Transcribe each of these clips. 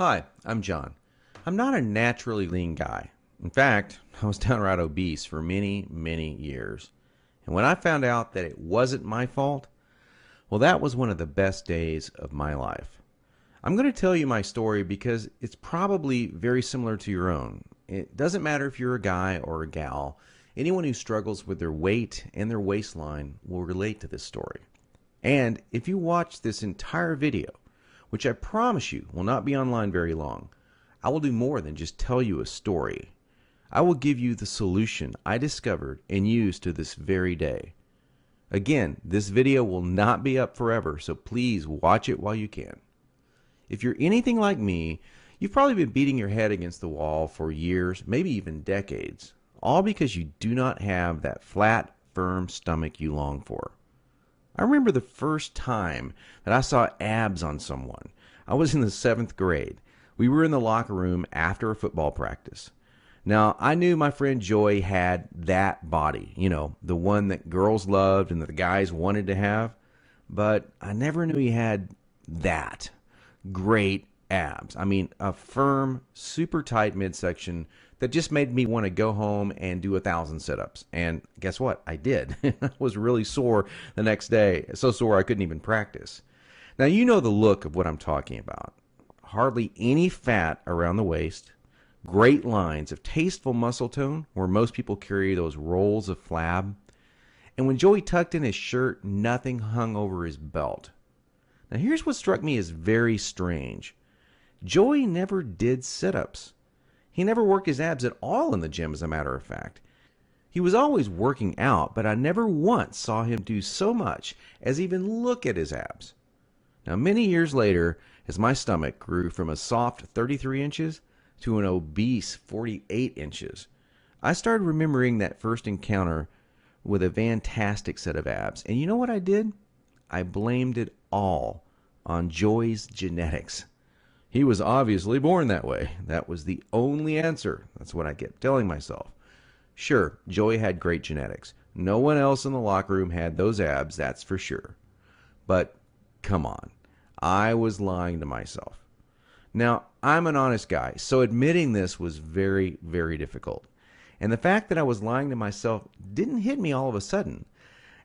Hi, I'm John. I'm not a naturally lean guy. In fact, I was downright obese for many, many years. And when I found out that it wasn't my fault, well, that was one of the best days of my life. I'm going to tell you my story because it's probably very similar to your own. It doesn't matter if you're a guy or a gal, anyone who struggles with their weight and their waistline will relate to this story. And if you watch this entire video, which I promise you will not be online very long, I will do more than just tell you a story. I will give you the solution I discovered and use to this very day. Again, this video will not be up forever, so please watch it while you can. If you're anything like me, you've probably been beating your head against the wall for years, maybe even decades, all because you do not have that flat, firm stomach you long for. I remember the first time that I saw abs on someone. I was in the 7th grade. We were in the locker room after a football practice. Now, I knew my friend Joy had that body, the one that girls loved and that the guys wanted to have, but I never knew he had that great abs. I mean, a firm, super tight midsection that just made me want to go home and do 1,000 sit-ups. And guess what? I did. I was really sore the next day, so sore I couldn't even practice. Now, you know the look of what I'm talking about. Hardly any fat around the waist, great lines of tasteful muscle tone where most people carry those rolls of flab. And when Joey tucked in his shirt, nothing hung over his belt. Now, here's what struck me as very strange. Joey never did sit-ups. He never worked his abs at all in the gym, as a matter of fact. He was always working out, but I never once saw him do so much as even look at his abs. Now, many years later, as my stomach grew from a soft 33 inches to an obese 48 inches, I started remembering that first encounter with a fantastic set of abs. And you know what I did? I blamed it all on Joey's genetics. He was obviously born that way. That was the only answer. That's what I kept telling myself. Sure, Joey had great genetics. No one else in the locker room had those abs, that's for sure. But come on, I was lying to myself. Now, I'm an honest guy, so admitting this was very, very difficult. And the fact that I was lying to myself didn't hit me all of a sudden.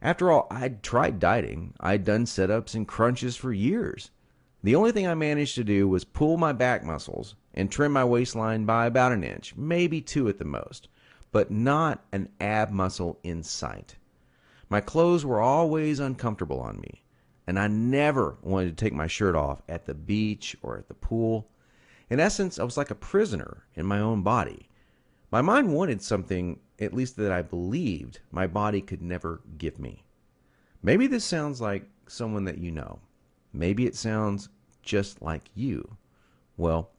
After all, I'd tried dieting. I'd done sit-ups and crunches for years. The only thing I managed to do was pull my back muscles and trim my waistline by about an inch, maybe 2 at the most, but not an ab muscle in sight. My clothes were always uncomfortable on me, and I never wanted to take my shirt off at the beach or at the pool. In essence, I was like a prisoner in my own body. My mind wanted something, at least that I believed, my body could never give me. Maybe this sounds like someone that you know. Maybe it sounds just like you. Well,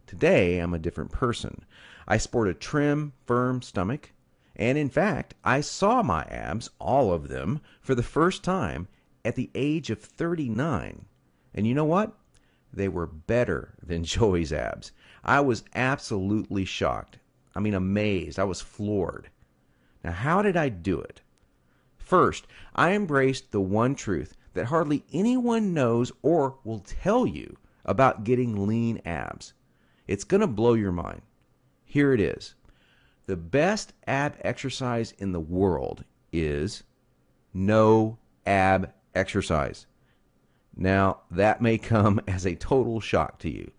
today I'm a different person. I sport a trim, firm stomach, and in fact, I saw my abs, all of them, for the first time at the age of 39. And you know what? They were better than Joey's abs. I was absolutely shocked. I mean, amazed. I was floored. Now, how did I do it? First, I embraced the one truth that hardly anyone knows or will tell you about getting lean abs. It's going to blow your mind. Here it is. The best ab exercise in the world is no ab exercise. Now, that may come as a total shock to you.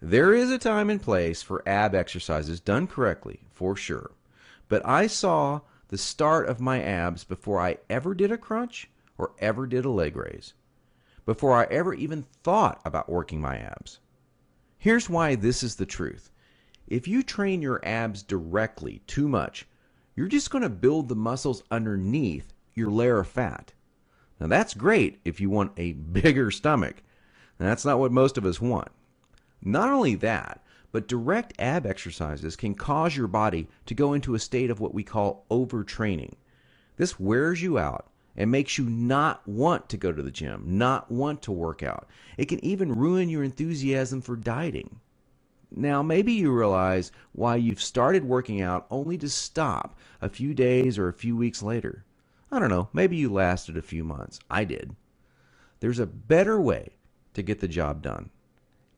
There is a time and place for ab exercises done correctly, for sure. But I saw the start of my abs before I ever did a crunch or ever did a leg raise, before I ever even thought about working my abs. Here's why this is the truth. If you train your abs directly too much, you're just going to build the muscles underneath your layer of fat. Now that's great if you want a bigger stomach. And that's not what most of us want. Not only that, but direct ab exercises can cause your body to go into a state of what we call overtraining. This wears you out and makes you not want to go to the gym, not want to work out. It can even ruin your enthusiasm for dieting. Now, maybe you realize why you've started working out only to stop a few days or a few weeks later. I don't know, maybe you lasted a few months. I did. There's a better way to get the job done.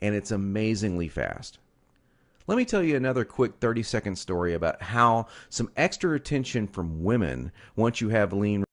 and it's amazingly fast. Let me tell you another quick 30-second story about how some extra attention from women once you have lean